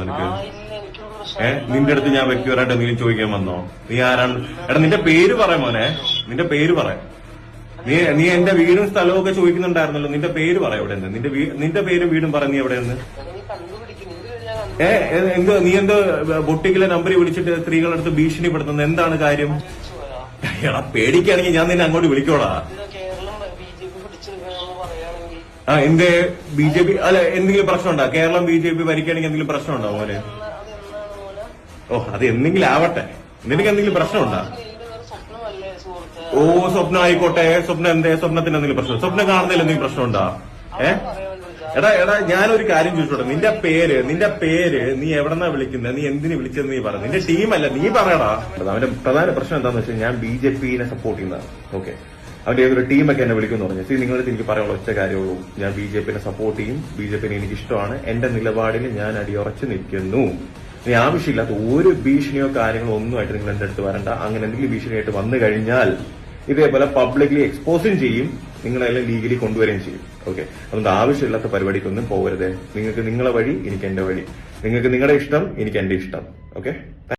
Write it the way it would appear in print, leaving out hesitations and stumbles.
നിനക്ക്? നിന്റെ അടുത്ത് ഞാൻ വ്യക്തിപരമായിട്ട് എന്തെങ്കിലും ചോദിക്കാൻ വന്നോ? നീ ആരാണ്? എടാ നിന്റെ പേര് പറയാം മോനെ, നിന്റെ പേര് പറയാം. നീ എന്റെ വീടും സ്ഥലവും ഒക്കെ ചോദിക്കുന്നുണ്ടായിരുന്നല്ലോ. നിന്റെ പേര് പറയാം എവിടെ നിന്ന്? നിന്റെ പേരും വീടും പറ. നീ എവിടെ നിന്ന്? നീ എന്തോ ബൊട്ടിക്കിലെ നമ്പറിൽ വിളിച്ചിട്ട് സ്ത്രീകളടുത്ത് ഭീഷണിപ്പെടുത്തുന്നത് എന്താണ് കാര്യം? എടാ പേടിക്കുകയാണെങ്കിൽ ഞാൻ നിന്നെ അങ്ങോട്ട് വിളിക്കോടാ. എന്റെ BJP അല്ല എന്തെങ്കിലും പ്രശ്നമുണ്ടോ? കേരളം BJP ഭരിക്കുകയാണെങ്കിൽ എന്തെങ്കിലും പ്രശ്നമുണ്ടോ മോനെ? അത് എന്തെങ്കിലും ആവട്ടെ. നിനക്ക് എന്തെങ്കിലും പ്രശ്നമുണ്ടോ? സ്വപ്നം ആയിക്കോട്ടെ. സ്വപ്നം എന്തേ? സ്വപ്നത്തിന് എന്തെങ്കിലും പ്രശ്നം? സ്വപ്നം കാണുന്നതിൽ എന്തെങ്കിലും പ്രശ്നമുണ്ടോ? എടാ ഞാനൊരു കാര്യം ചോദിച്ചോട്ടെ. നിന്റെ പേര് നീ എവിടെന്നാ വിളിക്കുന്നത്? നീ എന്തിനു വിളിച്ചതെന്ന് നീ പറ. നിന്റെ ടീമല്ല, നീ പറയടാ. അവന്റെ പ്രധാന പ്രശ്നം എന്താണെന്ന് വെച്ചാൽ ഞാൻ BJPനെ സപ്പോർട്ട് ചെയ്യുന്നതാണ്. ഓക്കെ, അവന്റെ ഏതൊരു ടീമൊക്കെ എന്നെ വിളിക്കുമെന്ന് പറഞ്ഞു. നിങ്ങളുടെ എനിക്ക് പറയാനുള്ള ഒറ്റ കാര്യമുള്ളൂ, ഞാൻ BJPനെ സപ്പോർട്ട് ചെയ്യും. BJPനെ എനിക്ക് ഇഷ്ടമാണ്. എന്റെ നിലപാടിൽ ഞാൻ അടിയുറച്ച് നിൽക്കുന്നു. ഇനി ആവശ്യമില്ലാത്ത ഒരു ഭീഷണിയോ കാര്യങ്ങളോ ഒന്നുമായിട്ട് നിങ്ങൾ എന്റെ അടുത്ത് വരണ്ട. അങ്ങനെ എന്തെങ്കിലും ഭീഷണിയായിട്ട് വന്നു കഴിഞ്ഞാൽ ഇതേപോലെ പബ്ലിക്ലി എക്സ്പോസും ചെയ്യും, നിങ്ങളെല്ലാം ലീഗലി കൊണ്ടുവരികയും ചെയ്യും. ഓക്കെ, അതുകൊണ്ട് ആവശ്യമില്ലാത്ത പരിപാടിക്കൊന്നും പോകരുത്. നിങ്ങൾക്ക് നിങ്ങളെ വഴി, എനിക്ക് എന്റെ വഴി. നിങ്ങൾക്ക് നിങ്ങളുടെ ഇഷ്ടം, എനിക്ക് എന്റെ ഇഷ്ടം. ഓക്കെ.